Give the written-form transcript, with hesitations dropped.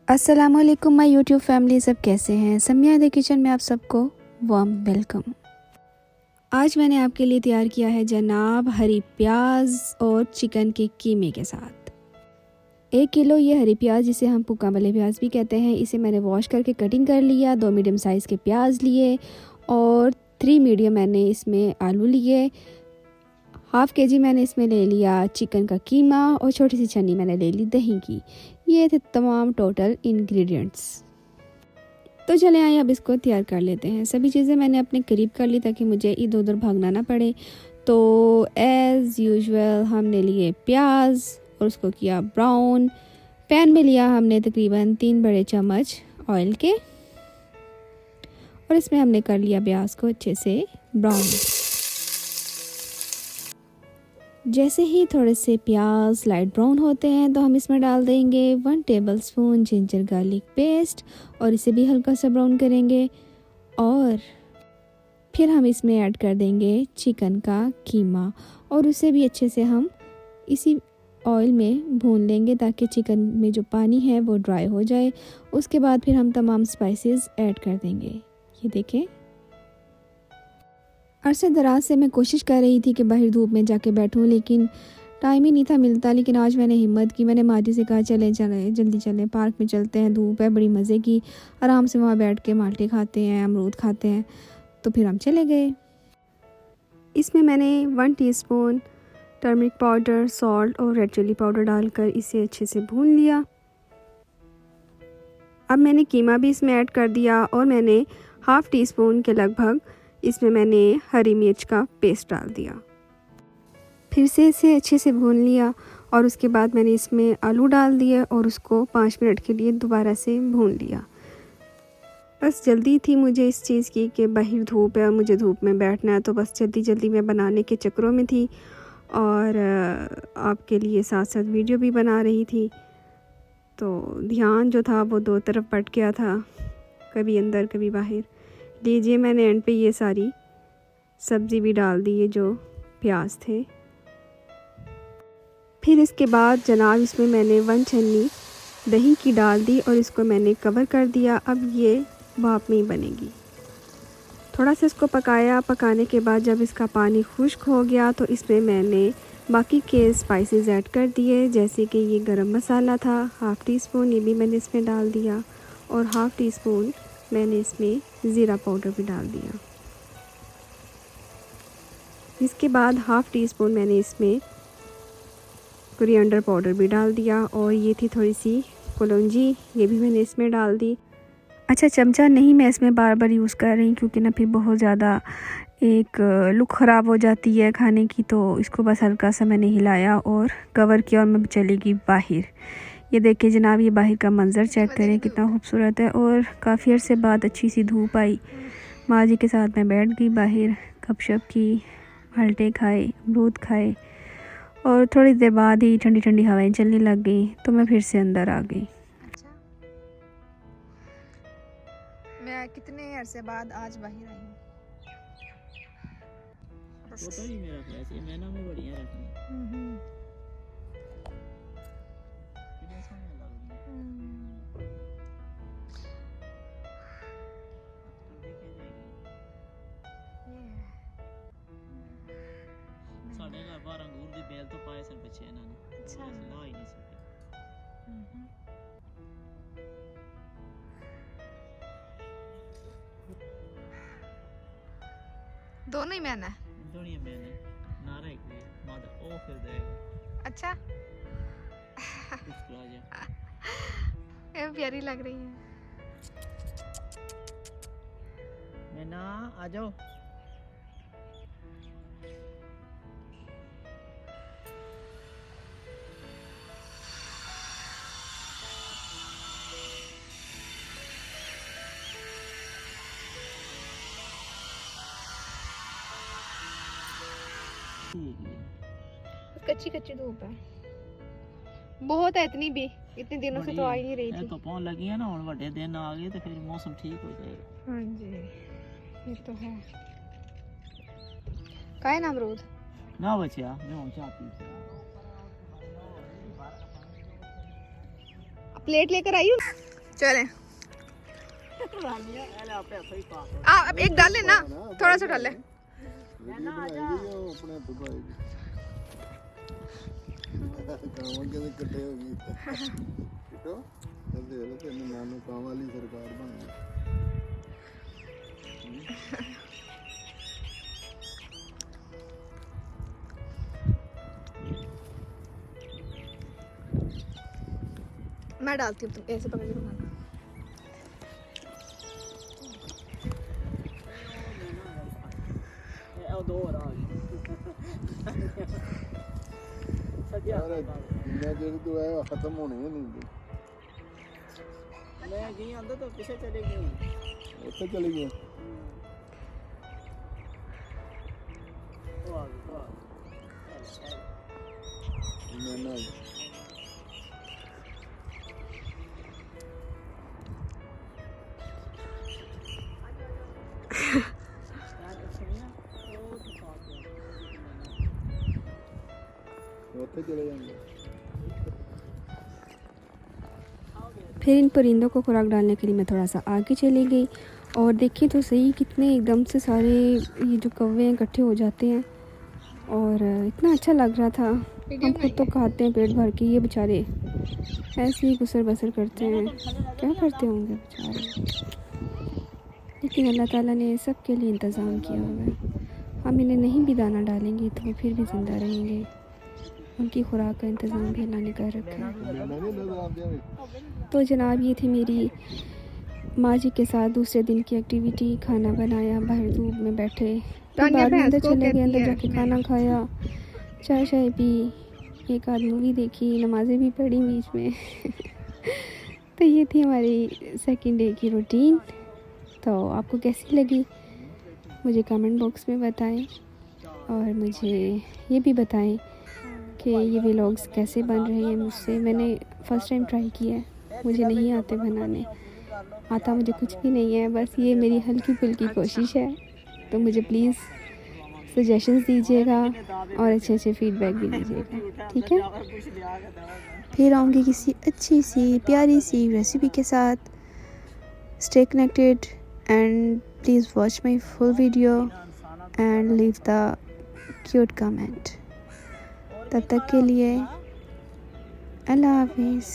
अस्सलाम वालेकुम my YouTube family, सब कैसे हैं। समिया द किचन में आप सबको वार्म वेलकम। आज मैंने आपके लिए तैयार किया है जनाब हरी प्याज और चिकन के कीमे के साथ। 1 किलो ये हरी प्याज, जिसे हम पुक्का वाले प्याज भी कहते हैं, इसे मैंने वॉश करके कटिंग कर लिया। 2 मीडियम साइज़ के प्याज लिए और 3 मीडियम मैंने इसमें आलू लिए। हाफ़ केजी मैंने इसमें ले लिया चिकन का कीमा और छोटी सी छन्नी मैंने ले ली दही की। ये थे तमाम टोटल इंग्रेडिएंट्स। तो चले आए अब इसको तैयार कर लेते हैं। सभी चीज़ें मैंने अपने करीब कर ली ताकि मुझे इधर उधर भागना ना पड़े। तो एज़ यूजुअल हमने लिए प्याज और उसको किया ब्राउन। पैन में लिया हमने तकरीबन 3 बड़े चम्मच ऑयल के और इसमें हमने कर लिया प्याज को अच्छे से ब्राउन। जैसे ही थोड़े से प्याज लाइट ब्राउन होते हैं तो हम इसमें डाल देंगे 1 टेबलस्पून जिंजर गार्लिक पेस्ट और इसे भी हल्का सा ब्राउन करेंगे। और फिर हम इसमें ऐड कर देंगे चिकन का कीमा और उसे भी अच्छे से हम इसी ऑयल में भून लेंगे ताकि चिकन में जो पानी है वो ड्राई हो जाए। उसके बाद फिर हम तमाम स्पाइसेस ऐड कर देंगे। ये देखें, अरसे दराज से मैं कोशिश कर रही थी कि बाहर धूप में जाके बैठूं, लेकिन टाइम ही नहीं था मिलता। लेकिन आज मैंने हिम्मत की। मैंने माजी से कहा चले जल्दी चलें, पार्क में चलते हैं, धूप है बड़ी मज़े की, आराम से वहाँ बैठ के माल्टे खाते हैं, अमरूद खाते हैं। तो फिर हम चले गए। इसमें मैंने 1 टीस्पून टर्मरिक पाउडर, सॉल्ट और रेड चिली पाउडर डालकर इसे अच्छे से भून लिया। अब मैंने कीमा भी इसमें ऐड कर दिया और मैंने हाफ़ टी स्पून के लगभग इसमें मैंने हरी मिर्च का पेस्ट डाल दिया। फिर से इसे अच्छे से भून लिया और उसके बाद मैंने इसमें आलू डाल दिए और उसको 5 मिनट के लिए दोबारा से भून लिया। बस जल्दी थी मुझे इस चीज़ की कि बाहर धूप है और मुझे धूप में बैठना है, तो बस जल्दी मैं बनाने के चक्करों में थी और आपके लिए साथ साथ वीडियो भी बना रही थी। तो ध्यान जो था वो 2 तरफ पट गया था, कभी अंदर कभी बाहर। लीजिए, मैंने एंड पे ये सारी सब्ज़ी भी डाल दी है जो प्याज थे। फिर इसके बाद जनाब इसमें मैंने 1 छन्नी दही की डाल दी और इसको मैंने कवर कर दिया। अब ये भाप में ही बनेगी। थोड़ा सा इसको पकाया। पकाने के बाद जब इसका पानी खुश्क हो गया तो इसमें मैंने बाकी के स्पाइसेस ऐड कर दिए, जैसे कि ये गरम मसाला था हाफ़ टी स्पून, ये भी मैंने इसमें डाल दिया और हाफ़ टी स्पून मैंने इसमें ज़ीरा पाउडर भी डाल दिया। इसके बाद हाफ़ टी स्पून मैंने इसमें कोरिएंडर पाउडर भी डाल दिया और ये थी थोड़ी सी कलौंजी, ये भी मैंने इसमें डाल दी। अच्छा, चमचा नहीं मैं इसमें बार बार यूज़ कर रही क्योंकि ना फिर बहुत ज़्यादा एक लुक ख़राब हो जाती है खाने की। तो इसको बस हल्का सा मैंने हिलाया और कवर किया और मैं चली गई बाहर। ये देखिए जनाब, ये बाहर का मंज़र चेक करें कितना खूबसूरत है और काफ़ी अर्से बाद अच्छी सी धूप आई। माँ जी के साथ मैं बैठ गई बाहर, गपशप की, माल्टे खाए, अमरूद खाए और थोड़ी देर बाद ही ठंडी ठंडी हवाएं चलने लग गई तो मैं फिर से अंदर आ गई। अच्छा, मैं कितने अरसे बाद आज बाहर आई हूँ। फोटो ही मेरा ऐसे मैंने में बढ़िया रखनी। कितने समय लग साढ़े घर बार अंगूर दी बेल तो पाए सन बच्चे ना। अच्छा, ला ही नहीं सके। दोनों ही मैंने नारा एक भी मदर ओ फिर देगा। अच्छा ये प्यारी लग रही है। मैं ना आ जाओ। कच्ची कच्ची धूप है, बहुत है, इतनी भी इतने दिनों से तो आ ही नहीं रही थी। तो पौन लगी है ना, और बड़े दिन आ गए तो फिर मौसम ठीक हो जाएगा। हाँ जी, ये तो है। काहे ना अमरूद ना बचिया मैं चाह पी। प्लेट लेकर आई हूँ। चलें रानिया एले आपे सही पास हो आप अब एक डाल लें ना, थोड़ा सा डाल लें। वीडियो बनाएगी जो अपने आप दिखाएगी कामां के इकट्ठे होगी किटो जल्दी जल्दी तेरे नानू काम वाली सरकार बन गई मैं डालती हूँ, तुम ऐसे पकड़ के घुमाना। ए दो और आ यार जिन्ना चेर तू है खत्म होने ही नहीं मैं गई अंदर तो पीछे चले गई उत्थे चली गई वो आ गई मैं ना उत्थे चले जाएंगे फिर इन परिंदों को खुराक डालने के लिए मैं थोड़ा सा आगे चली गई और देखिए तो सही कितने एकदम से सारे ये जो कौवे हैं इकट्ठे हो जाते हैं और इतना अच्छा लग रहा था। हम खुद तो खाते हैं पेट भर के, ये बेचारे ऐसे ही गुसर बसर करते हैं, क्या करते होंगे बेचारे। लेकिन अल्लाह ताला ने सब के लिए इंतज़ाम किया हुआ है। हम इन्हें नहीं भी दाना डालेंगे तो वो फिर भी ज़िंदा रहेंगे, उनकी खुराक का इंतज़ाम भी अल्लाह ने कर रखा है। तो जनाब ये थी मेरी माँ जी के साथ दूसरे दिन की एक्टिविटी। खाना बनाया, बाहर धूप में बैठे, फिर बाद में अंदर चले गए, अंदर जाके खाना खाया, चाय शाय पी, एक आध मूवी देखी, नमाज़ें भी पढ़ी बीच में तो ये थी हमारी सेकंड डे की रूटीन। तो आपको कैसी लगी मुझे कमेंट बॉक्स में बताएं और मुझे ये भी बताएं कि ये व्लॉग्स कैसे बन रहे हैं मुझसे। मैंने फ़र्स्ट टाइम ट्राई किया है, मुझे नहीं आते बनाने, आता मुझे कुछ भी नहीं है, बस ये मेरी हल्की फुल्की कोशिश है। तो मुझे प्लीज़ सजेशंस दीजिएगा और अच्छे अच्छे फीडबैक भी दीजिएगा, ठीक है। फिर आऊँगी किसी अच्छी सी प्यारी सी रेसिपी के साथ। Stay connected and please watch my full video and leave the cute comment. तब तक के लिए अल्लाह हाफिज़।